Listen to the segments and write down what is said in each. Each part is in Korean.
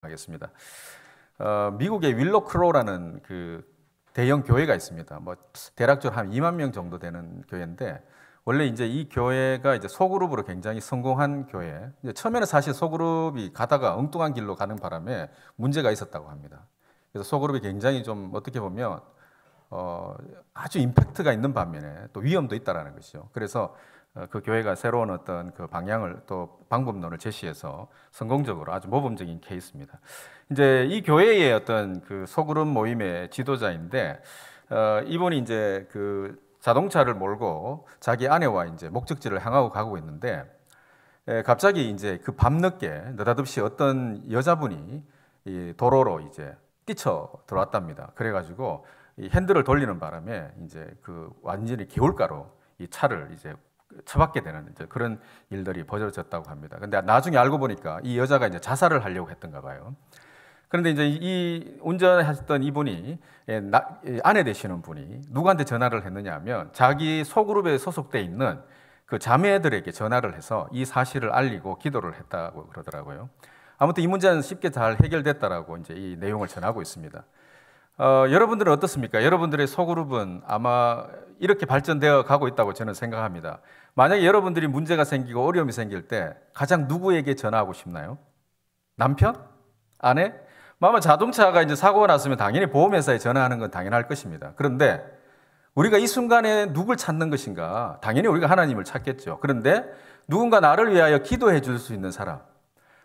하겠습니다. 미국의 윌로크로라는 그 대형 교회가 있습니다. 뭐 대략적으로 한 2만 명 정도 되는 교회인데, 원래 이제 이 교회가 이제 소그룹으로 굉장히 성공한 교회. 이제 처음에는 사실 소그룹이 가다가 엉뚱한 길로 가는 바람에 문제가 있었다고 합니다. 그래서 소그룹이 굉장히 좀 어떻게 보면 아주 임팩트가 있는 반면에 또 위험도 있다라는 것이죠. 그래서 그 교회가 새로운 어떤 그 방향을 또 방법론을 제시해서 성공적으로 아주 모범적인 케이스입니다. 이제 이 교회의 어떤 그 소그룹 모임의 지도자인데, 이분이 이제 그 자동차를 몰고 자기 아내와 이제 목적지를 향하고 가고 있는데, 갑자기 이제 그 밤늦게 느닷없이 어떤 여자분이 이 도로로 이제 뛰쳐 들어왔답니다. 그래가지고 이 핸들을 돌리는 바람에 이제 그 완전히 개울가로 이 차를 이제 처박게 되는 이제 그런 일들이 벌어졌다고 합니다. 근데 나중에 알고 보니까 이 여자가 이제 자살을 하려고 했던가 봐요. 그런데 이제 이 운전하셨던 이분이, 아내 되시는 분이 누구한테 전화를 했느냐 하면 자기 소그룹에 소속돼 있는 그 자매들에게 전화를 해서 이 사실을 알리고 기도를 했다고 그러더라고요. 아무튼 이 문제는 쉽게 잘 해결됐다라고 이제 이 내용을 전하고 있습니다. 여러분들은 어떻습니까? 여러분들의 소그룹은 아마 이렇게 발전되어 가고 있다고 저는 생각합니다. 만약에 여러분들이 문제가 생기고 어려움이 생길 때 가장 누구에게 전화하고 싶나요? 남편? 아내? 아마 자동차가 이제 사고가 났으면 당연히 보험회사에 전화하는 건 당연할 것입니다. 그런데 우리가 이 순간에 누굴 찾는 것인가? 당연히 우리가 하나님을 찾겠죠. 그런데 누군가 나를 위하여 기도해 줄 수 있는 사람,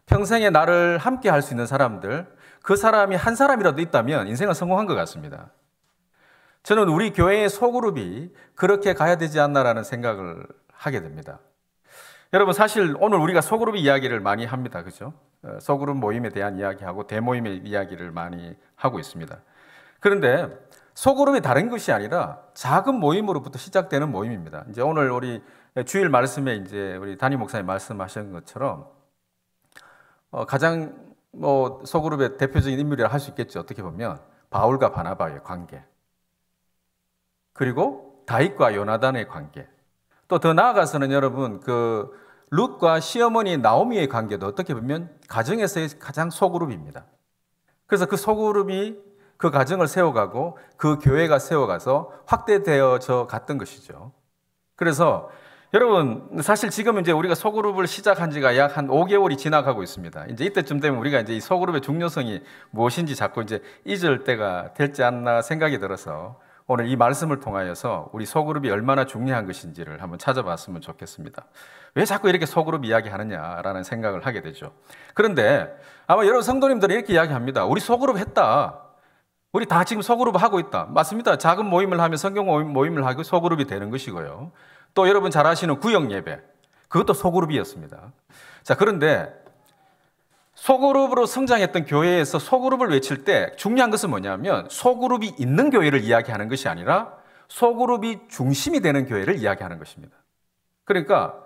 평생에 나를 함께 할 수 있는 사람들, 그 사람이 한 사람이라도 있다면 인생은 성공한 것 같습니다. 저는 우리 교회의 소그룹이 그렇게 가야 되지 않나라는 생각을 하게 됩니다. 여러분, 사실 오늘 우리가 소그룹 이야기를 많이 합니다. 그죠? 소그룹 모임에 대한 이야기하고 대모임의 이야기를 많이 하고 있습니다. 그런데 소그룹이 다른 것이 아니라 작은 모임으로부터 시작되는 모임입니다. 이제 오늘 우리 주일 말씀에 이제 우리 담임 목사님 말씀하신 것처럼 가장 소그룹의 대표적인 인물이라 할 수 있겠죠. 어떻게 보면 바울과 바나바의 관계, 그리고 다윗과 요나단의 관계, 또 더 나아가서는 여러분 그 룻과 시어머니 나오미의 관계도 어떻게 보면 가정에서의 가장 소그룹입니다. 그래서 그 소그룹이 그 가정을 세워가고 그 교회가 세워가서 확대되어져 갔던 것이죠. 그래서 여러분, 사실 지금 이제 우리가 소그룹을 시작한 지가 약 한 5개월이 지나가고 있습니다. 이제 이때쯤 되면 우리가 이제 이 소그룹의 중요성이 무엇인지 자꾸 이제 잊을 때가 될지 않나 생각이 들어서 오늘 이 말씀을 통하여서 우리 소그룹이 얼마나 중요한 것인지를 한번 찾아봤으면 좋겠습니다. 왜 자꾸 이렇게 소그룹 이야기 하느냐라는 생각을 하게 되죠. 그런데 아마 여러분 성도님들이 이렇게 이야기합니다. 우리 소그룹 했다. 우리 다 지금 소그룹 하고 있다. 맞습니다. 작은 모임을 하면 성경 모임을 하고 소그룹이 되는 것이고요. 또 여러분 잘 아시는 구역 예배, 그것도 소그룹이었습니다. 자, 그런데 소그룹으로 성장했던 교회에서 소그룹을 외칠 때 중요한 것은 뭐냐면 소그룹이 있는 교회를 이야기하는 것이 아니라 소그룹이 중심이 되는 교회를 이야기하는 것입니다. 그러니까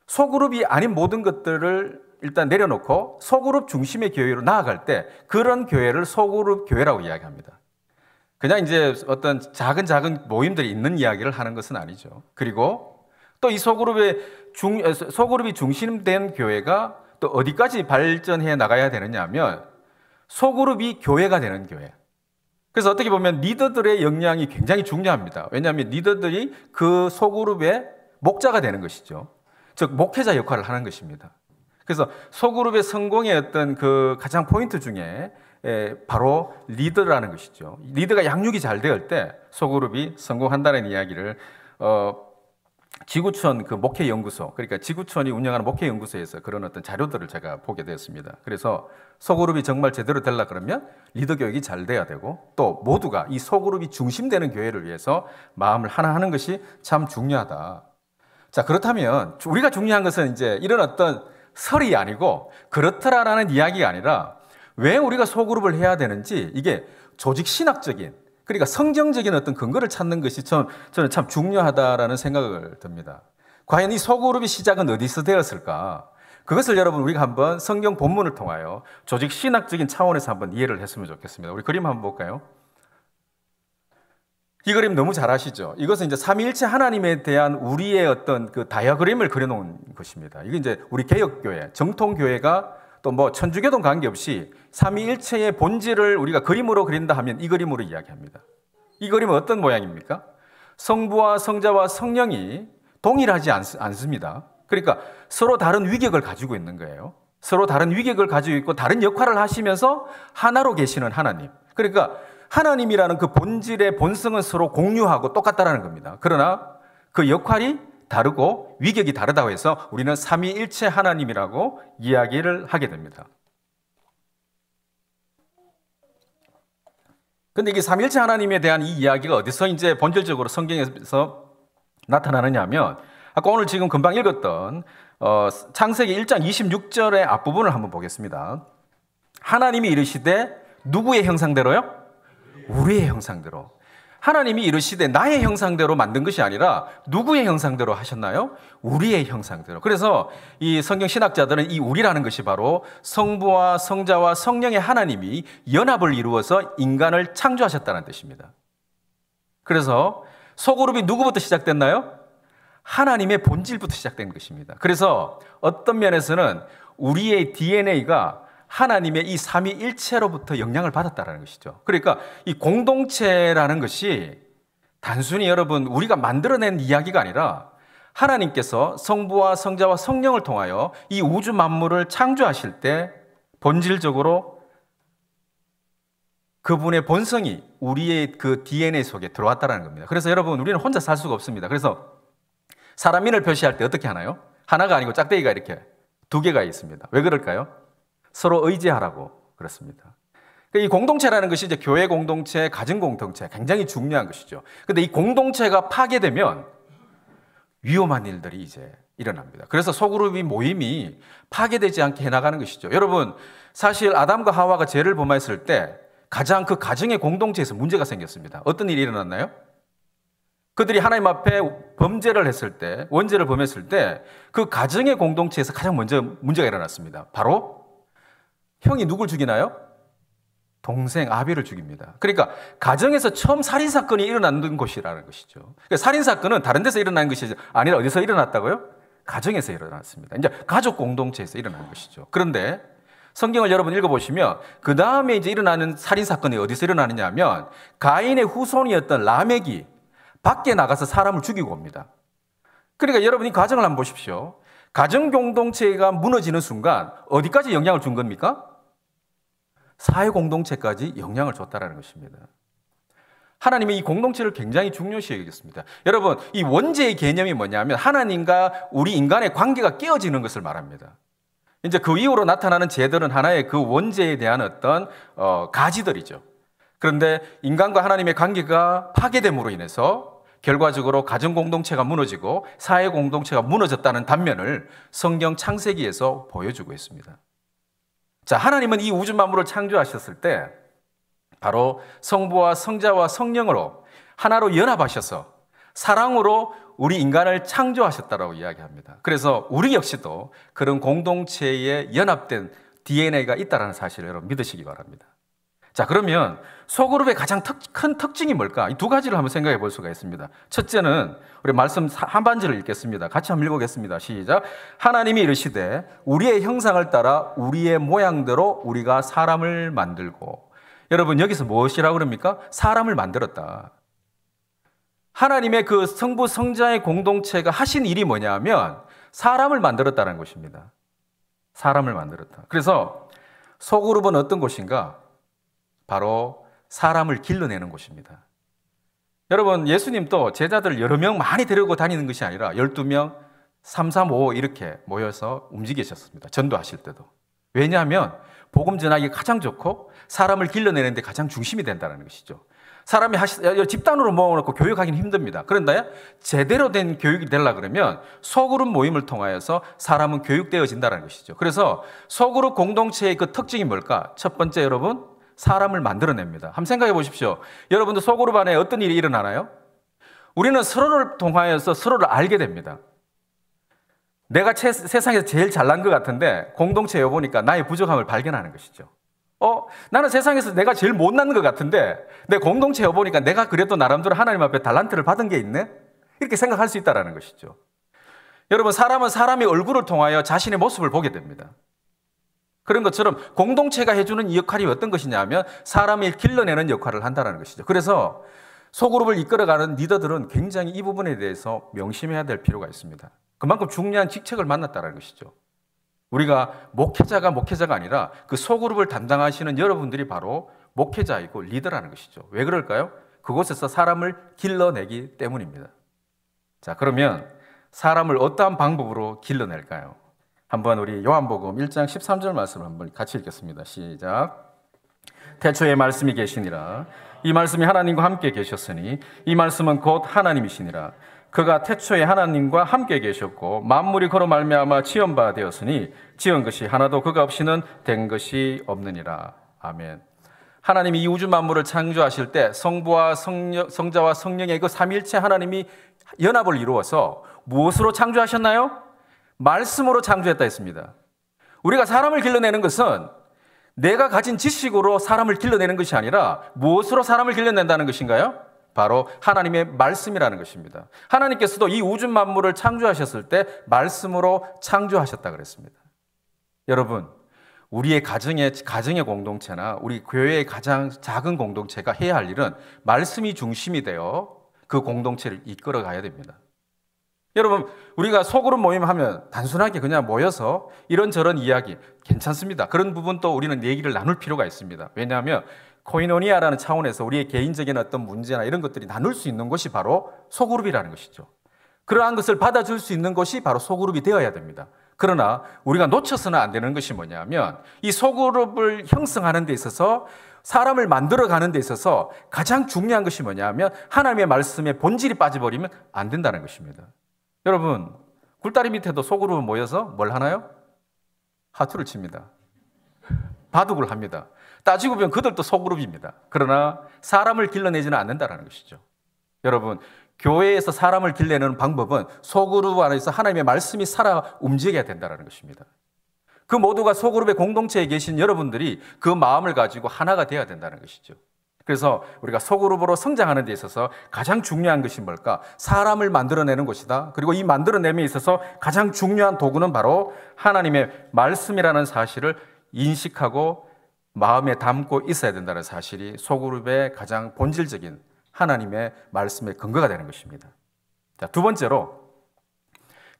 소그룹이 아닌 모든 것들을 일단 내려놓고 소그룹 중심의 교회로 나아갈 때 그런 교회를 소그룹 교회라고 이야기합니다. 그냥 이제 어떤 작은 모임들이 있는 이야기를 하는 것은 아니죠. 그리고 또 이 소그룹이 중심된 교회가 또 어디까지 발전해 나가야 되느냐 하면 소그룹이 교회가 되는 교회. 그래서 어떻게 보면 리더들의 역량이 굉장히 중요합니다. 왜냐하면 리더들이 그 소그룹의 목자가 되는 것이죠. 즉 목회자 역할을 하는 것입니다. 그래서 소그룹의 성공의 어떤 그 가장 포인트 중에 바로 리더라는 것이죠. 리더가 양육이 잘 되을 때 소그룹이 성공한다는 이야기를 지구촌 그 목회연구소, 그러니까 지구촌이 운영하는 목회연구소에서 그런 어떤 자료들을 제가 보게 되었습니다. 그래서 소그룹이 정말 제대로 되려 그러면 리더 교육이 잘 돼야 되고 또 모두가 이 소그룹이 중심되는 교회를 위해서 마음을 하나 하는 것이 참 중요하다. 자, 그렇다면 우리가 중요한 것은 이제 이런 어떤 설이 아니고 그렇더라라는 이야기가 아니라 왜 우리가 소그룹을 해야 되는지, 이게 조직 신학적인, 그러니까 성경적인 어떤 근거를 찾는 것이 저는 참 중요하다라는 생각을 듭니다. 과연 이 소그룹의 시작은 어디서 되었을까? 그것을 여러분 우리가 한번 성경 본문을 통하여 조직 신학적인 차원에서 한번 이해를 했으면 좋겠습니다. 우리 그림 한번 볼까요? 이 그림 너무 잘 아시죠? 이것은 이제 삼위일체 하나님에 대한 우리의 어떤 그 다이어그램을 그려놓은 것입니다. 이게 이제 우리 개혁교회, 정통교회가 또 또 뭐 천주교도 관계없이 삼위일체의 본질을 우리가 그림으로 그린다 하면 이 그림으로 이야기합니다. 이 그림은 어떤 모양입니까? 성부와 성자와 성령이 동일하지 않습니다. 그러니까 서로 다른 위격을 가지고 있는 거예요. 서로 다른 위격을 가지고 있고 다른 역할을 하시면서 하나로 계시는 하나님. 그러니까 하나님이라는 그 본질의 본성은 서로 공유하고 똑같다라는 겁니다. 그러나 그 역할이 다르고 위격이 다르다고 해서 우리는 삼위일체 하나님이라고 이야기를 하게 됩니다. 근데 이게 삼위일체 하나님에 대한 이 이야기가 어디서 이제 본질적으로 성경에서 나타나느냐 하면 아까 오늘 지금 금방 읽었던 창세기 1장 26절의 앞부분을 한번 보겠습니다. 하나님이 이르시되 누구의 형상대로요? 우리의 형상대로. 하나님이 이르시되 나의 형상대로 만든 것이 아니라 누구의 형상대로 하셨나요? 우리의 형상대로. 그래서 이 성경 신학자들은 이 우리라는 것이 바로 성부와 성자와 성령의 하나님이 연합을 이루어서 인간을 창조하셨다는 뜻입니다. 그래서 소그룹이 누구부터 시작됐나요? 하나님의 본질부터 시작된 것입니다. 그래서 어떤 면에서는 우리의 DNA가 하나님의 이 삼위일체로부터 영향을 받았다는 것이죠. 그러니까 이 공동체라는 것이 단순히 여러분 우리가 만들어낸 이야기가 아니라 하나님께서 성부와 성자와 성령을 통하여 이 우주 만물을 창조하실 때 본질적으로 그분의 본성이 우리의 그 DNA 속에 들어왔다는 겁니다. 그래서 여러분 우리는 혼자 살 수가 없습니다. 그래서 사람인을 표시할 때 어떻게 하나요? 하나가 아니고 짝대기가 이렇게 두 개가 있습니다. 왜 그럴까요? 서로 의지하라고 그렇습니다. 이 공동체라는 것이 이제 교회 공동체, 가정 공동체 굉장히 중요한 것이죠. 그런데 이 공동체가 파괴되면 위험한 일들이 이제 일어납니다. 그래서 소그룹이 모임이 파괴되지 않게 해나가는 것이죠. 여러분 사실 아담과 하와가 죄를 범했을 때 가장 그 가정의 공동체에서 문제가 생겼습니다. 어떤 일이 일어났나요? 그들이 하나님 앞에 범죄를 했을 때, 원죄를 범했을 때 그 가정의 공동체에서 가장 먼저 문제가 일어났습니다. 바로 형이 누굴 죽이나요? 동생 아벨을 죽입니다. 그러니까 가정에서 처음 살인사건이 일어나는 곳이라는 것이죠. 그러니까 살인사건은 다른 데서 일어나는 것이 아니라 어디서 일어났다고요? 가정에서 일어났습니다. 이제 가족 공동체에서 일어나는 것이죠. 그런데 성경을 여러분 읽어보시면 그 다음에 이제 일어나는 살인사건이 어디서 일어나느냐 하면 가인의 후손이었던 라멕이 밖에 나가서 사람을 죽이고 옵니다. 그러니까 여러분이 가정을 한번 보십시오. 가정 공동체가 무너지는 순간 어디까지 영향을 준 겁니까? 사회 공동체까지 영향을 줬다는 것입니다. 하나님이 이 공동체를 굉장히 중요시 여겼습니다. 여러분, 이 원죄의 개념이 뭐냐면 하나님과 우리 인간의 관계가 깨어지는 것을 말합니다. 이제 그 이후로 나타나는 죄들은 하나의 그 원죄에 대한 어떤 가지들이죠. 그런데 인간과 하나님의 관계가 파괴됨으로 인해서 결과적으로 가정 공동체가 무너지고 사회 공동체가 무너졌다는 단면을 성경 창세기에서 보여주고 있습니다. 자, 하나님은 이 우주 만물을 창조하셨을 때 바로 성부와 성자와 성령으로 하나로 연합하셔서 사랑으로 우리 인간을 창조하셨다라고 이야기합니다. 그래서 우리 역시도 그런 공동체에 연합된 DNA가 있다는 사실을 여러분 믿으시기 바랍니다. 자, 그러면 소그룹의 가장 큰 특징이 뭘까? 이 두 가지를 한번 생각해 볼 수가 있습니다. 첫째는 우리 말씀 한반절을 읽겠습니다. 같이 한번 읽어보겠습니다. 시작. 하나님이 이르시되 우리의 형상을 따라 우리의 모양대로 우리가 사람을 만들고. 여러분 여기서 무엇이라고 그럽니까? 사람을 만들었다. 하나님의 그 성부 성자의 공동체가 하신 일이 뭐냐면 사람을 만들었다는 것입니다. 사람을 만들었다. 그래서 소그룹은 어떤 곳인가? 바로 사람을 길러내는 곳입니다. 여러분 예수님도 제자들 여러 명 많이 데리고 다니는 것이 아니라 12명, 3, 3, 5 이렇게 모여서 움직이셨습니다. 전도하실 때도. 왜냐하면 복음 전하기 가장 좋고 사람을 길러내는 데 가장 중심이 된다는 것이죠. 사람이 집단으로 모아놓고 교육하기는 힘듭니다. 그런데 제대로 된 교육이 되려고 그러면 소그룹 모임을 통하여서 사람은 교육되어진다는 것이죠. 그래서 소그룹 공동체의 그 특징이 뭘까? 첫 번째 여러분, 사람을 만들어냅니다. 한번 생각해 보십시오. 여러분들 소그룹 안에 어떤 일이 일어나나요? 우리는 서로를 통하여서 서로를 알게 됩니다. 내가 세상에서 제일 잘난 것 같은데 공동체에 보니까 나의 부족함을 발견하는 것이죠. 나는 세상에서 내가 제일 못난 것 같은데 내 공동체에 보니까 내가 그래도 나름대로 하나님 앞에 달란트를 받은 게 있네? 이렇게 생각할 수 있다는 것이죠. 여러분 사람은 사람의 얼굴을 통하여 자신의 모습을 보게 됩니다. 그런 것처럼 공동체가 해주는 이 역할이 어떤 것이냐 하면 사람을 길러내는 역할을 한다는 것이죠. 그래서 소그룹을 이끌어가는 리더들은 굉장히 이 부분에 대해서 명심해야 될 필요가 있습니다. 그만큼 중요한 직책을 만났다는 것이죠. 우리가 목회자가 아니라 그 소그룹을 담당하시는 여러분들이 바로 목회자이고 리더라는 것이죠. 왜 그럴까요? 그곳에서 사람을 길러내기 때문입니다. 자, 그러면 사람을 어떠한 방법으로 길러낼까요? 한번 우리 요한복음 1장 13절 말씀을 한번 같이 읽겠습니다. 시작. 태초에 말씀이 계시니라. 이 말씀이 하나님과 함께 계셨으니 이 말씀은 곧 하나님이시니라. 그가 태초에 하나님과 함께 계셨고 만물이 그로 말미암아 지은 바 되었으니 지은 것이 하나도 그가 없이는 된 것이 없느니라. 아멘. 하나님이 이 우주 만물을 창조하실 때 성부와 성자와 성령의 그 삼위일체 하나님이 연합을 이루어서 무엇으로 창조하셨나요? 말씀으로 창조했다 했습니다. 우리가 사람을 길러내는 것은 내가 가진 지식으로 사람을 길러내는 것이 아니라 무엇으로 사람을 길러낸다는 것인가요? 바로 하나님의 말씀이라는 것입니다. 하나님께서도 이 우주 만물을 창조하셨을 때 말씀으로 창조하셨다 그랬습니다. 여러분, 우리의 가정의 공동체나 우리 교회의 가장 작은 공동체가 해야 할 일은 말씀이 중심이 되어 그 공동체를 이끌어 가야 됩니다. 여러분, 우리가 소그룹 모임하면 단순하게 그냥 모여서 이런저런 이야기 괜찮습니다. 그런 부분도 우리는 얘기를 나눌 필요가 있습니다. 왜냐하면 코이노니아라는 차원에서 우리의 개인적인 어떤 문제나 이런 것들이 나눌 수 있는 것이 바로 소그룹이라는 것이죠. 그러한 것을 받아줄 수 있는 것이 바로 소그룹이 되어야 됩니다. 그러나 우리가 놓쳐서는 안 되는 것이 뭐냐면 이 소그룹을 형성하는 데 있어서 사람을 만들어가는 데 있어서 가장 중요한 것이 뭐냐면 하나님의 말씀에 본질이 빠져버리면 안 된다는 것입니다. 여러분, 굴다리 밑에도 소그룹 모여서 뭘 하나요? 하투를 칩니다. 바둑을 합니다. 따지고 보면 그들도 소그룹입니다. 그러나 사람을 길러내지는 않는다는 것이죠. 여러분, 교회에서 사람을 길러내는 방법은 소그룹 안에서 하나님의 말씀이 살아 움직여야 된다는 것입니다. 그 모두가 소그룹의 공동체에 계신 여러분들이 그 마음을 가지고 하나가 되어야 된다는 것이죠. 그래서 우리가 소그룹으로 성장하는 데 있어서 가장 중요한 것이 뭘까? 사람을 만들어내는 것이다. 그리고 이 만들어냄에 있어서 가장 중요한 도구는 바로 하나님의 말씀이라는 사실을 인식하고 마음에 담고 있어야 된다는 사실이 소그룹의 가장 본질적인 하나님의 말씀의 근거가 되는 것입니다. 자, 두 번째로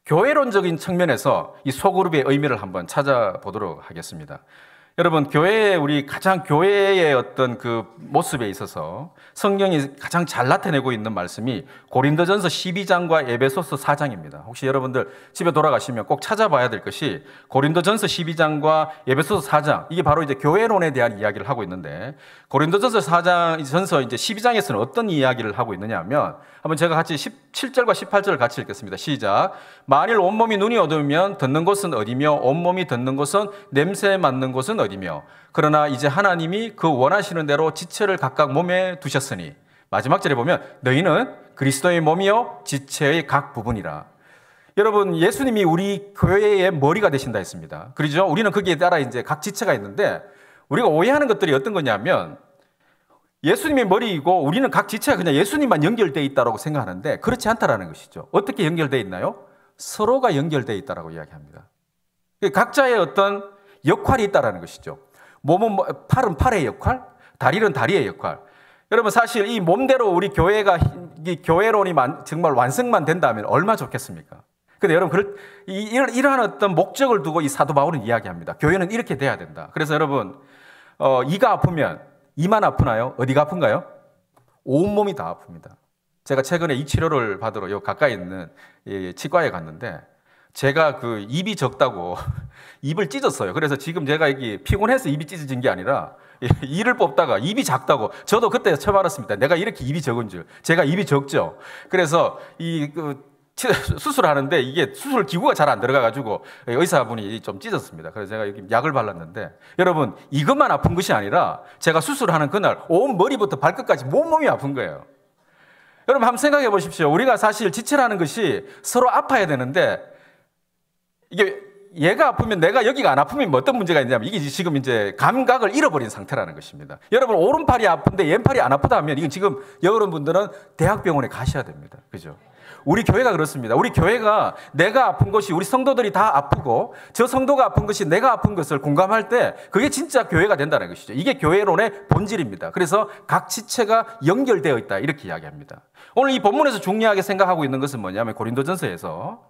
교회론적인 측면에서 이 소그룹의 의미를 한번 찾아보도록 하겠습니다. 여러분, 우리 가장 교회의 어떤 그 모습에 있어서 성경이 가장 잘 나타내고 있는 말씀이 고린도전서 12장과 에베소서 4장입니다. 혹시 여러분들 집에 돌아가시면 꼭 찾아봐야 될 것이 고린도전서 12장과 에베소서 4장, 이게 바로 이제 교회론에 대한 이야기를 하고 있는데, 고린도전서 4장, 이제 12장에서는 어떤 이야기를 하고 있느냐 하면, 한번 제가 같이 17절과 18절을 같이 읽겠습니다. 시작. 만일 온몸이 눈이 어두우면 듣는 곳은 어디며 온몸이 듣는 곳은 냄새 맡는 곳은 어디며, 그러나 이제 하나님이 그 원하시는 대로 지체를 각각 몸에 두셨으니, 마지막 절에 보면 너희는 그리스도의 몸이요 지체의 각 부분이라. 여러분, 예수님이 우리 교회의 머리가 되신다 했습니다. 그렇죠? 우리는 거기에 따라 이제 각 지체가 있는데, 우리가 오해하는 것들이 어떤 거냐면 예수님의 머리이고 우리는 각 지체가 그냥 예수님만 연결되어 있다고 생각하는데 그렇지 않다라는 것이죠. 어떻게 연결되어 있나요? 서로가 연결되어 있다라고 이야기합니다. 각자의 어떤 역할이 있다라는 것이죠. 몸은 팔은 팔의 역할, 다리는 다리의 역할. 여러분, 사실 이 몸대로 우리 교회가 이 교회론이 정말 완성만 된다면 얼마나 좋겠습니까? 근데 여러분, 이러한 어떤 목적을 두고 이 사도 바울은 이야기합니다. 교회는 이렇게 돼야 된다. 그래서 여러분, 이가 아프면 이만 아프나요? 어디가 아픈가요? 온몸이 다 아픕니다. 제가 최근에 이 치료를 받으러 요 가까이 있는 치과에 갔는데 제가 그 입이 적다고 입을 찢었어요. 그래서 지금 제가 여기 피곤해서 입이 찢어진 게 아니라 이를 뽑다가 입이 작다고, 저도 그때 처음 알았습니다. 내가 이렇게 입이 적은 줄. 제가 입이 적죠. 그래서 수술하는데 이게 수술 기구가 잘 안 들어가가지고 의사분이 좀 찢었습니다. 그래서 제가 여기 약을 발랐는데, 여러분, 이것만 아픈 것이 아니라 제가 수술하는 그날 온 머리부터 발끝까지 온몸이 아픈 거예요. 여러분, 한번 생각해 보십시오. 우리가 사실 지체라는 것이 서로 아파야 되는데, 이게 얘가 아프면 내가 여기가 안 아프면 어떤 문제가 있냐면 이게 지금 이제 감각을 잃어버린 상태라는 것입니다. 여러분, 오른팔이 아픈데 왼팔이 안 아프다 하면 이건 지금 여러분들은 대학병원에 가셔야 됩니다. 그죠? 우리 교회가 그렇습니다. 우리 교회가 내가 아픈 것이 우리 성도들이 다 아프고 저 성도가 아픈 것이 내가 아픈 것을 공감할 때 그게 진짜 교회가 된다는 것이죠. 이게 교회론의 본질입니다. 그래서 각 지체가 연결되어 있다 이렇게 이야기합니다. 오늘 이 본문에서 중요하게 생각하고 있는 것은 뭐냐면 고린도전서에서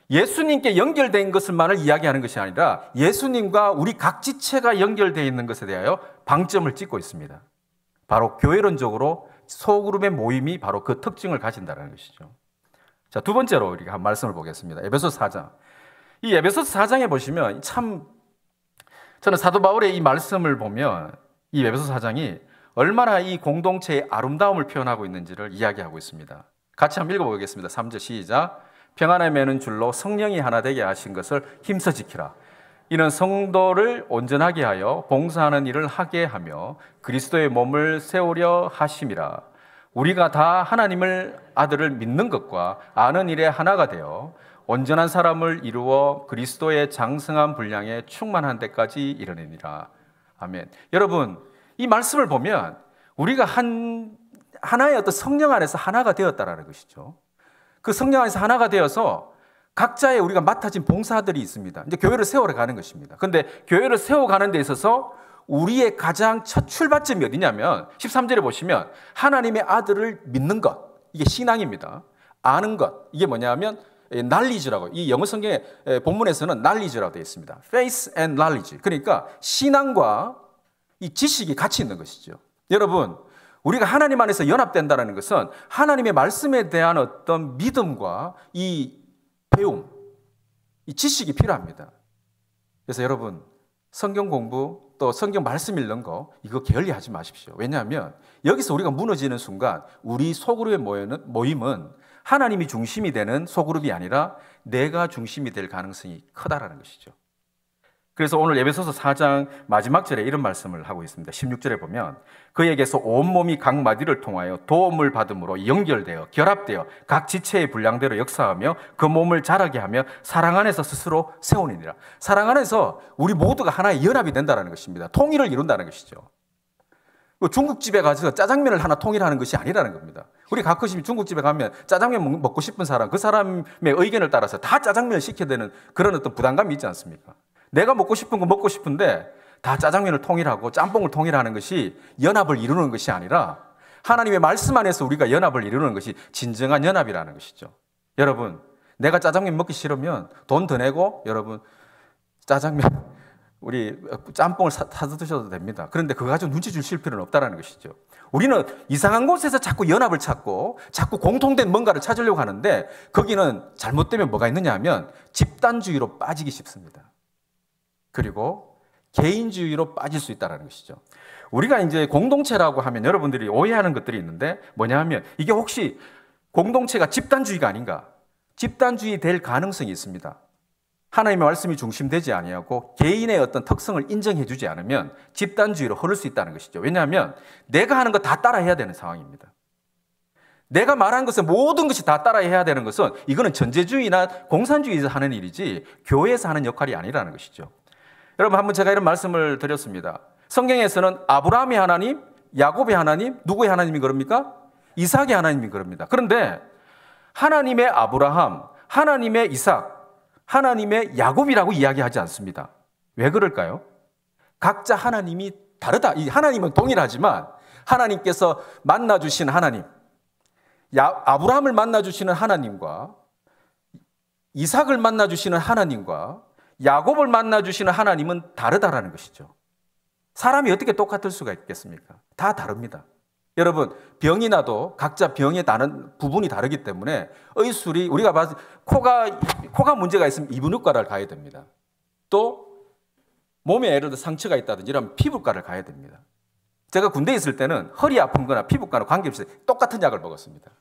예수님께 연결된 것을만을 이야기하는 것이 아니라 예수님과 우리 각 지체가 연결되어 있는 것에 대하여 방점을 찍고 있습니다. 바로 교회론적으로 소그룹의 모임이 바로 그 특징을 가진다는 것이죠. 자, 두 번째로 우리가 한 말씀을 보겠습니다. 에베소서 4장. 이 에베소서 4장에 보시면 참 저는 사도 바울의 이 말씀을 보면 이 에베소서 4장이 얼마나 이 공동체의 아름다움을 표현하고 있는지를 이야기하고 있습니다. 같이 한번 읽어보겠습니다. 3절 시작. 평안에 매는 줄로 성령이 하나 되게 하신 것을 힘써 지키라. 이는 성도를 온전하게 하여 봉사하는 일을 하게 하며 그리스도의 몸을 세우려 하심이라. 우리가 다 하나님을 아들을 믿는 것과 아는 일에 하나가 되어 온전한 사람을 이루어 그리스도의 장성한 분량에 충만한 데까지 이르느니라. 아멘. 여러분, 이 말씀을 보면 우리가 하나의 어떤 성령 안에서 하나가 되었다라는 것이죠. 그 성령 안에서 하나가 되어서 각자의 우리가 맡아진 봉사들이 있습니다. 이제 교회를 세워가 가는 것입니다. 그런데 교회를 세워가는 데 있어서 우리의 가장 첫 출발점이 어디냐면 13절에 보시면 하나님의 아들을 믿는 것, 이게 신앙입니다. 아는 것, 이게 뭐냐면 knowledge라고, 이 영어 성경의 본문에서는 knowledge라고 되어 있습니다. faith and knowledge. 그러니까 신앙과 이 지식이 같이 있는 것이죠. 여러분, 우리가 하나님 안에서 연합된다는 것은 하나님의 말씀에 대한 어떤 믿음과 이 배움, 이 지식이 필요합니다. 그래서 여러분, 성경 공부 또 성경 말씀 읽는 거 이거 게을리하지 마십시오. 왜냐하면 여기서 우리가 무너지는 순간 우리 소그룹의 모임은 하나님이 중심이 되는 소그룹이 아니라 내가 중심이 될 가능성이 크다라는 것이죠. 그래서 오늘 에베소서 4장 마지막 절에 이런 말씀을 하고 있습니다. 16절에 보면 그에게서 온몸이 각 마디를 통하여 도움을 받음으로 연결되어 결합되어 각 지체의 분량대로 역사하며 그 몸을 자라게 하며 사랑 안에서 스스로 세우느니라. 사랑 안에서 우리 모두가 하나의 연합이 된다는 것입니다. 통일을 이룬다는 것이죠. 중국집에 가서 짜장면을 하나 통일하는 것이 아니라는 겁니다. 우리 가끔씩 중국집에 가면 짜장면 먹고 싶은 사람, 그 사람의 의견을 따라서 다 짜장면을 시켜야 되는 그런 어떤 부담감이 있지 않습니까? 내가 먹고 싶은 거 먹고 싶은데 다 짜장면을 통일하고 짬뽕을 통일하는 것이 연합을 이루는 것이 아니라 하나님의 말씀 안에서 우리가 연합을 이루는 것이 진정한 연합이라는 것이죠. 여러분, 내가 짜장면 먹기 싫으면 돈 더 내고 여러분 짜장면 우리 짬뽕을 사서 드셔도 됩니다. 그런데 그거 가지고 눈치 주실 필요는 없다는 것이죠. 우리는 이상한 곳에서 자꾸 연합을 찾고 자꾸 공통된 뭔가를 찾으려고 하는데 거기는 잘못되면 뭐가 있느냐 하면 집단주의로 빠지기 쉽습니다. 그리고 개인주의로 빠질 수 있다는 것이죠. 우리가 이제 공동체라고 하면 여러분들이 오해하는 것들이 있는데 뭐냐 하면 이게 혹시 공동체가 집단주의가 아닌가? 집단주의 될 가능성이 있습니다. 하나님의 말씀이 중심되지 아니하고 개인의 어떤 특성을 인정해 주지 않으면 집단주의로 흐를 수 있다는 것이죠. 왜냐하면 내가 하는 거 다 따라해야 되는 상황입니다. 내가 말한 것은 모든 것이 다 따라해야 되는 것은 이거는 전제주의나 공산주의에서 하는 일이지 교회에서 하는 역할이 아니라는 것이죠. 여러분, 한번 제가 이런 말씀을 드렸습니다. 성경에서는 아브라함의 하나님, 야곱의 하나님, 누구의 하나님이 그럽니까? 이삭의 하나님이 그럽니다. 그런데 하나님의 아브라함, 하나님의 이삭, 하나님의 야곱이라고 이야기하지 않습니다. 왜 그럴까요? 각자 하나님이 다르다. 이 하나님은 동일하지만 하나님께서 만나주신 하나님, 아브라함을 만나주시는 하나님과 이삭을 만나주시는 하나님과 야곱을 만나주시는 하나님은 다르다라는 것이죠. 사람이 어떻게 똑같을 수가 있겠습니까? 다 다릅니다. 여러분, 병이 나도 각자 병에 나는 부분이 다르기 때문에 의술이 우리가 봐서 코가 문제가 있으면 이비인후과를 가야 됩니다. 또 몸에 예를 들어 상처가 있다든지 이러면 피부과를 가야 됩니다. 제가 군대에 있을 때는 허리 아픈 거나 피부과나 관계없이 똑같은 약을 먹었습니다.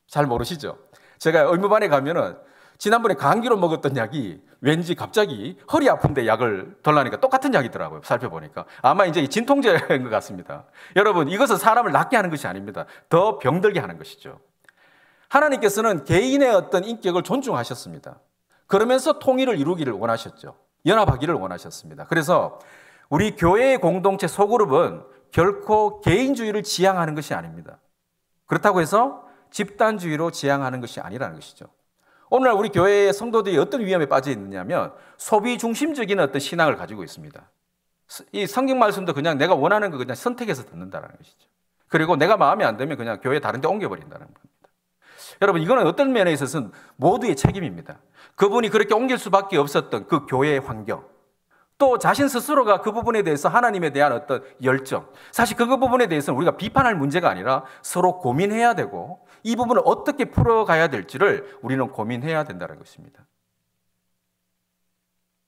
잘 모르시죠? 제가 의무반에 가면은 지난번에 감기로 먹었던 약이 왠지 갑자기 허리 아픈데 약을 달라니까 똑같은 약이더라고요. 살펴보니까. 아마 이제 진통제인 것 같습니다. 여러분, 이것은 사람을 낫게 하는 것이 아닙니다. 더 병들게 하는 것이죠. 하나님께서는 개인의 어떤 인격을 존중하셨습니다. 그러면서 통일을 이루기를 원하셨죠. 연합하기를 원하셨습니다. 그래서 우리 교회의 공동체 소그룹은 결코 개인주의를 지향하는 것이 아닙니다. 그렇다고 해서 집단주의로 지향하는 것이 아니라는 것이죠. 오늘날 우리 교회의 성도들이 어떤 위험에 빠져 있느냐면 소비 중심적인 어떤 신앙을 가지고 있습니다. 이 성경 말씀도 그냥 내가 원하는 거 그냥 선택해서 듣는다는 것이죠. 그리고 내가 마음에 안 들면 그냥 교회 다른 데 옮겨버린다는 겁니다. 여러분, 이거는 어떤 면에 있어서는 모두의 책임입니다. 그분이 그렇게 옮길 수밖에 없었던 그 교회의 환경, 또 자신 스스로가 그 부분에 대해서 하나님에 대한 어떤 열정, 사실 그 부분에 대해서는 우리가 비판할 문제가 아니라 서로 고민해야 되고 이 부분을 어떻게 풀어가야 될지를 우리는 고민해야 된다는 것입니다.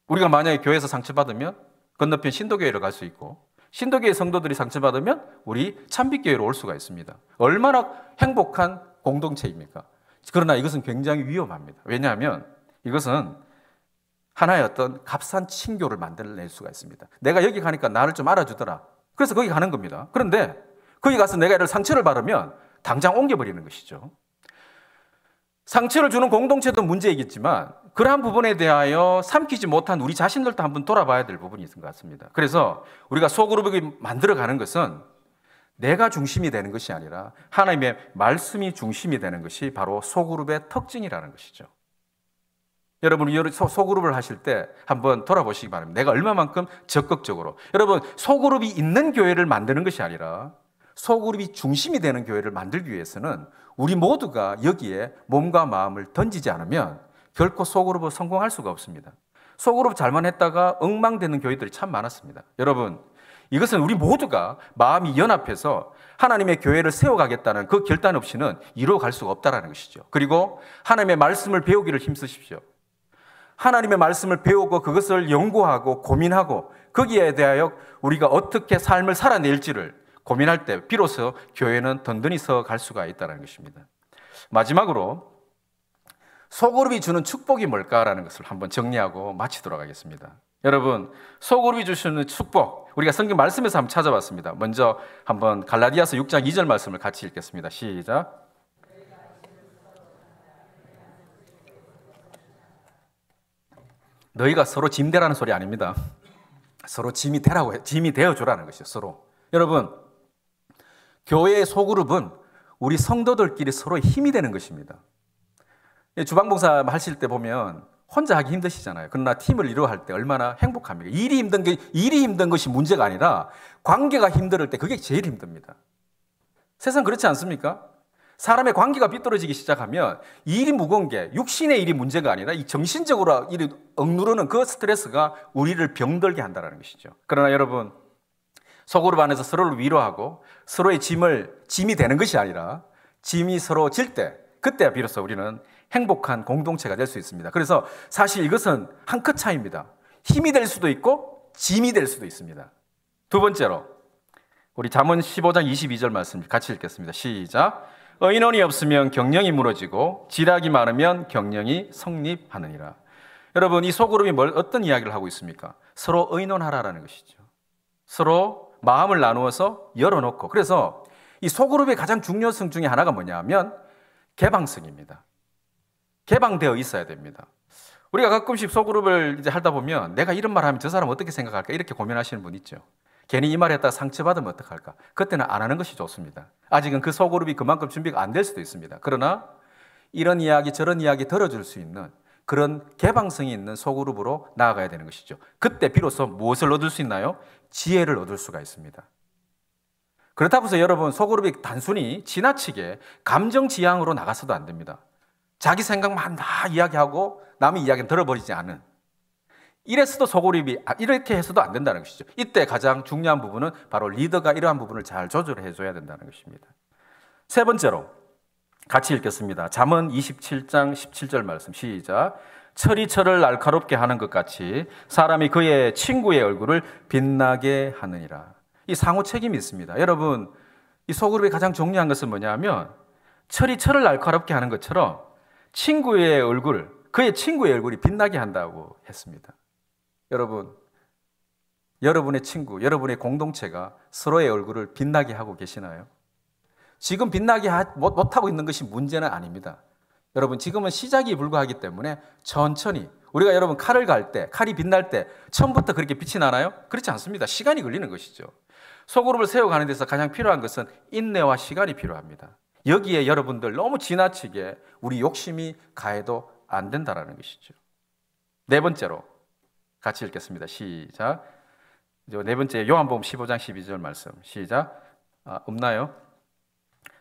우리가 만약에 교회에서 상처받으면 건너편 신도교회로 갈 수 있고, 신도교회 성도들이 상처받으면 우리 참빛교회로 올 수가 있습니다. 얼마나 행복한 공동체입니까? 그러나 이것은 굉장히 위험합니다. 왜냐하면 이것은 하나의 어떤 값싼 친교를 만들어낼 수가 있습니다. 내가 여기 가니까 나를 좀 알아주더라. 그래서 거기 가는 겁니다. 그런데 거기 가서 내가 상처를 받으면 당장 옮겨버리는 것이죠. 상처를 주는 공동체도 문제이겠지만 그러한 부분에 대하여 삼키지 못한 우리 자신들도 한번 돌아봐야 될 부분이 있는 것 같습니다. 그래서 우리가 소그룹을 만들어가는 것은 내가 중심이 되는 것이 아니라 하나님의 말씀이 중심이 되는 것이 바로 소그룹의 특징이라는 것이죠. 여러분, 소그룹을 하실 때 한번 돌아보시기 바랍니다. 내가 얼마만큼 적극적으로. 여러분, 소그룹이 있는 교회를 만드는 것이 아니라 소그룹이 중심이 되는 교회를 만들기 위해서는 우리 모두가 여기에 몸과 마음을 던지지 않으면 결코 소그룹을 성공할 수가 없습니다. 소그룹 잘만 했다가 엉망되는 교회들이 참 많았습니다. 여러분, 이것은 우리 모두가 마음이 연합해서 하나님의 교회를 세워가겠다는 그 결단 없이는 이루어갈 수가 없다는 것이죠. 그리고 하나님의 말씀을 배우기를 힘쓰십시오. 하나님의 말씀을 배우고 그것을 연구하고 고민하고 거기에 대하여 우리가 어떻게 삶을 살아낼지를 고민할 때 비로소 교회는 든든히 서갈 수가 있다는 것입니다. 마지막으로 소그룹이 주는 축복이 뭘까라는 것을 한번 정리하고 마치도록 하겠습니다. 여러분, 소그룹이 주시는 축복, 우리가 성경 말씀에서 한번 찾아봤습니다. 먼저 한번 갈라디아서 6장 2절 말씀을 같이 읽겠습니다. 시작. 너희가 서로 짐되라는 소리 아닙니다. 서로 짐이 되라고, 짐이 되어주라는 것이죠. 서로. 여러분, 교회의 소그룹은 우리 성도들끼리 서로 힘이 되는 것입니다. 주방봉사 하실 때 보면 혼자 하기 힘드시잖아요. 그러나 팀을 이루어할 때 얼마나 행복합니까? 일이 힘든 것이 문제가 아니라 관계가 힘들 때 그게 제일 힘듭니다. 세상 그렇지 않습니까? 사람의 관계가 삐뚤어지기 시작하면 일이 무거운 게 육신의 일이 문제가 아니라 이 정신적으로 일이 억누르는 그 스트레스가 우리를 병들게 한다는 것이죠. 그러나 여러분, 소그룹 안에서 서로를 위로하고 서로의 짐이 되는 것이 아니라 짐이 서로 질 때, 그때야 비로소 우리는 행복한 공동체가 될 수 있습니다. 그래서 사실 이것은 한 끗 차이입니다. 힘이 될 수도 있고 짐이 될 수도 있습니다. 두 번째로 우리 잠언 15장 22절 말씀 같이 읽겠습니다. 시작. 의논이 없으면 경령이 무너지고 지략이 많으면 경령이 성립하느니라. 여러분, 이 소그룹이 어떤 이야기를 하고 있습니까? 서로 의논하라라는 것이죠. 서로 마음을 나누어서 열어놓고, 그래서 이 소그룹의 가장 중요성 중에 하나가 뭐냐면 개방성입니다. 개방되어 있어야 됩니다. 우리가 가끔씩 소그룹을 이제 하다 보면 내가 이런 말 하면 저 사람 어떻게 생각할까 이렇게 고민하시는 분 있죠. 괜히 이 말 했다가 상처받으면 어떡할까? 그때는 안 하는 것이 좋습니다. 아직은 그 소그룹이 그만큼 준비가 안 될 수도 있습니다. 그러나 이런 이야기 저런 이야기 들어줄 수 있는 그런 개방성이 있는 소그룹으로 나아가야 되는 것이죠. 그때 비로소 무엇을 얻을 수 있나요? 지혜를 얻을 수가 있습니다. 그렇다고 해서 여러분, 소그룹이 단순히 지나치게 감정지향으로 나가서도 안 됩니다. 자기 생각만 다 이야기하고 남의 이야기는 들어버리지 않은, 이래서도 소그룹이 이렇게 해서도 안 된다는 것이죠. 이때 가장 중요한 부분은 바로 리더가 이러한 부분을 잘 조절해 줘야 된다는 것입니다. 세 번째로 같이 읽겠습니다. 잠언 27장 17절 말씀 시작. 철이 철을 날카롭게 하는 것 같이 사람이 그의 친구의 얼굴을 빛나게 하느니라. 이 상호 책임이 있습니다. 여러분, 이 소그룹의 가장 중요한 것은 뭐냐면 철이 철을 날카롭게 하는 것처럼 친구의 얼굴, 그의 친구의 얼굴이 빛나게 한다고 했습니다. 여러분, 여러분의 친구, 여러분의 공동체가 서로의 얼굴을 빛나게 하고 계시나요? 지금 빛나게 못하고 있는 것이 문제는 아닙니다. 여러분, 지금은 시작이 불과하기 때문에 천천히, 우리가 여러분 칼을 갈 때, 칼이 빛날 때 처음부터 그렇게 빛이 나나요? 그렇지 않습니다. 시간이 걸리는 것이죠. 소그룹을 세워가는 데서 가장 필요한 것은 인내와 시간이 필요합니다. 여기에 여러분들 너무 지나치게 우리 욕심이 가해도 안 된다라는 것이죠. 네 번째로 같이 읽겠습니다. 시작. 네 번째 요한복음 15장 12절 말씀. 시작. 없나요?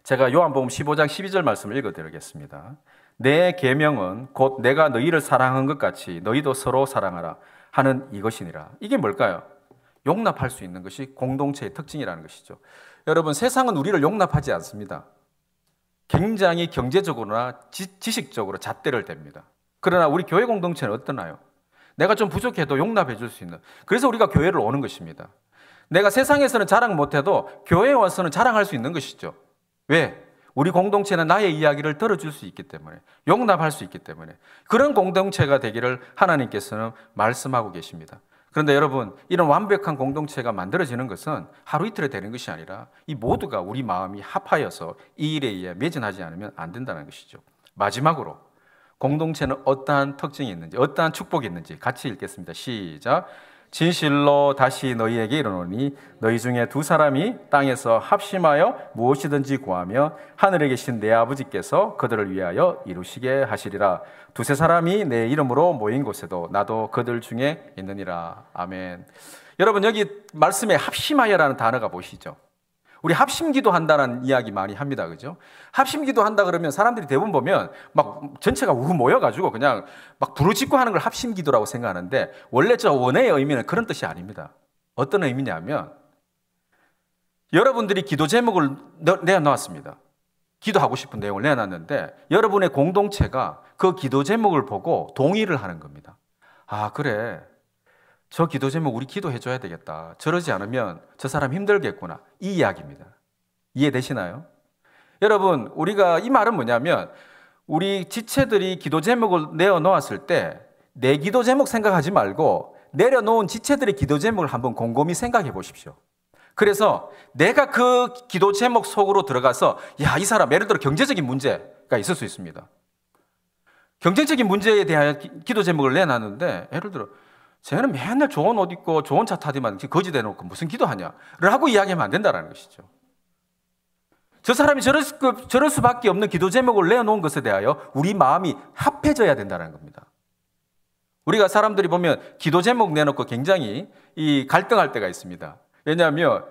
제가 요한복음 15장 12절 말씀을 읽어드리겠습니다. 내 계명은 곧 내가 너희를 사랑한 것 같이 너희도 서로 사랑하라 하는 이것이니라. 이게 뭘까요? 용납할 수 있는 것이 공동체의 특징이라는 것이죠. 여러분, 세상은 우리를 용납하지 않습니다. 굉장히 경제적으로나 지식적으로 잣대를 댑니다. 그러나 우리 교회 공동체는 어떠나요? 내가 좀 부족해도 용납해 줄 수 있는, 그래서 우리가 교회를 오는 것입니다. 내가 세상에서는 자랑 못해도 교회에 와서는 자랑할 수 있는 것이죠. 왜? 우리 공동체는 나의 이야기를 들어줄 수 있기 때문에, 용납할 수 있기 때문에, 그런 공동체가 되기를 하나님께서는 말씀하고 계십니다. 그런데 여러분, 이런 완벽한 공동체가 만들어지는 것은 하루 이틀에 되는 것이 아니라 이 모두가 우리 마음이 합하여서 이 일에 의해 매진하지 않으면 안 된다는 것이죠. 마지막으로 공동체는 어떠한 특징이 있는지, 어떠한 축복이 있는지 같이 읽겠습니다. 시작. 진실로 다시 너희에게 이르노니 너희 중에 두 사람이 땅에서 합심하여 무엇이든지 구하며 하늘에 계신 내 아버지께서 그들을 위하여 이루시게 하시리라. 두세 사람이 내 이름으로 모인 곳에도 나도 그들 중에 있느니라. 아멘. 여러분, 여기 말씀에 합심하여라는 단어가 보이시죠? 우리 합심기도 한다는 이야기 많이 합니다. 그죠? 합심기도 한다 그러면 사람들이 대부분 보면 막 전체가 우후 모여가지고 그냥 막 부르짖고 하는 걸 합심기도라고 생각하는데, 원래 저 원어의 의미는 그런 뜻이 아닙니다. 어떤 의미냐면, 여러분들이 기도 제목을 내어놓았습니다. 기도하고 싶은 내용을 내어놨는데 여러분의 공동체가 그 기도 제목을 보고 동의를 하는 겁니다. 아, 그래, 저 기도 제목 우리 기도해 줘야 되겠다. 저러지 않으면 저 사람 힘들겠구나. 이 이야기입니다. 이해되시나요? 여러분, 우리가 이 말은 뭐냐면, 우리 지체들이 기도 제목을 내어놓았을 때 내 기도 제목 생각하지 말고 내려놓은 지체들의 기도 제목을 한번 곰곰이 생각해 보십시오. 그래서 내가 그 기도 제목 속으로 들어가서, 야, 이 사람 예를 들어 경제적인 문제가 있을 수 있습니다. 경제적인 문제에 대하여 기도 제목을 내놨는데, 예를 들어 쟤는 맨날 좋은 옷 입고 좋은 차 타더만 거지 대놓고 무슨 기도하냐 라고 이야기하면 안 된다는 것이죠. 저 사람이 저럴 수밖에 없는 기도 제목을 내어놓은 것에 대하여 우리 마음이 합해져야 된다는 겁니다. 우리가 사람들이 보면 기도 제목 내놓고 굉장히 갈등할 때가 있습니다. 왜냐하면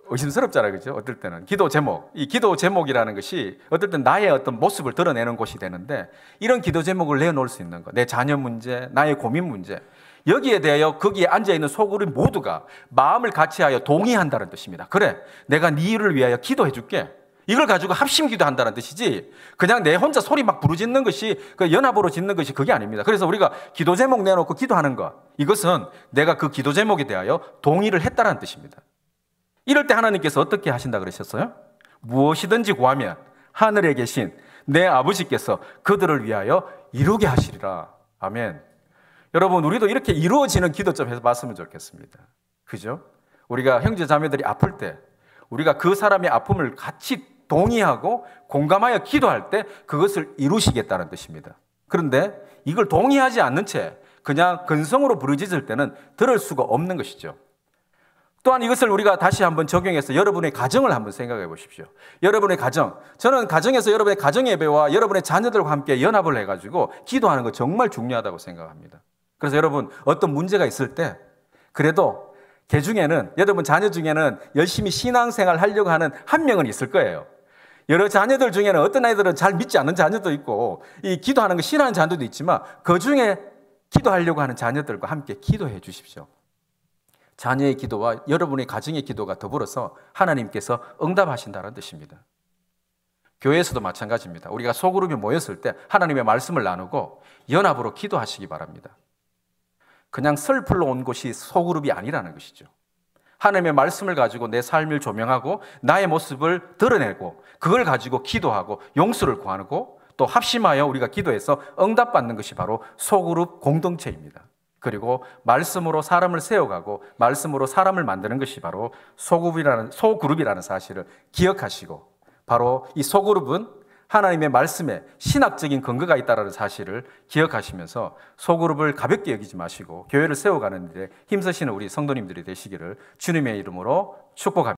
의심스럽잖아요. 그죠? 어떨 때는 기도 제목, 이 기도 제목이라는 것이 어떨 땐 나의 어떤 모습을 드러내는 곳이 되는데, 이런 기도 제목을 내어놓을 수 있는 것, 내 자녀 문제, 나의 고민 문제, 여기에 대하여 거기에 앉아있는 소그룹 모두가 마음을 같이하여 동의한다는 뜻입니다. 그래, 내가 네 일을 위하여 기도해 줄게. 이걸 가지고 합심 기도한다는 뜻이지, 그냥 내 혼자 소리 막 부르짖는 것이, 그 연합으로 짓는 것이 그게 아닙니다. 그래서 우리가 기도 제목 내놓고 기도하는 것, 이것은 내가 그 기도 제목에 대하여 동의를 했다는 뜻입니다. 이럴 때 하나님께서 어떻게 하신다 그러셨어요? 무엇이든지 구하면 하늘에 계신 내 아버지께서 그들을 위하여 이루게 하시리라. 아멘. 여러분, 우리도 이렇게 이루어지는 기도 좀 해서 봤으면 좋겠습니다. 그죠? 우리가 형제 자매들이 아플 때 우리가 그 사람의 아픔을 같이 동의하고 공감하여 기도할 때 그것을 이루시겠다는 뜻입니다. 그런데 이걸 동의하지 않는 채 그냥 근성으로 부르짖을 때는 들을 수가 없는 것이죠. 또한 이것을 우리가 다시 한번 적용해서 여러분의 가정을 한번 생각해 보십시오. 여러분의 가정, 저는 가정에서 여러분의 가정 예배와 여러분의 자녀들과 함께 연합을 해가지고 기도하는 거 정말 중요하다고 생각합니다. 그래서 여러분, 어떤 문제가 있을 때 그래도 개 중에는, 여러분 자녀 중에는 열심히 신앙생활 하려고 하는 한 명은 있을 거예요. 여러 자녀들 중에는 어떤 아이들은 잘 믿지 않는 자녀도 있고 이 기도하는 거 싫어하는 자녀도 있지만, 그 중에 기도하려고 하는 자녀들과 함께 기도해 주십시오. 자녀의 기도와 여러분의 가정의 기도가 더불어서 하나님께서 응답하신다는 뜻입니다. 교회에서도 마찬가지입니다. 우리가 소그룹이 모였을 때 하나님의 말씀을 나누고 연합으로 기도하시기 바랍니다. 그냥 설풀로 온 곳이 소그룹이 아니라는 것이죠. 하나님의 말씀을 가지고 내 삶을 조명하고 나의 모습을 드러내고 그걸 가지고 기도하고 용서를 구하고 또 합심하여 우리가 기도해서 응답받는 것이 바로 소그룹 공동체입니다. 그리고 말씀으로 사람을 세워가고 말씀으로 사람을 만드는 것이 바로 소그룹이라는 사실을 기억하시고, 바로 이 소그룹은 하나님의 말씀에 신학적인 근거가 있다는 사실을 기억하시면서 소그룹을 가볍게 여기지 마시고 교회를 세워가는 데 힘쓰시는 우리 성도님들이 되시기를 주님의 이름으로 축복합니다.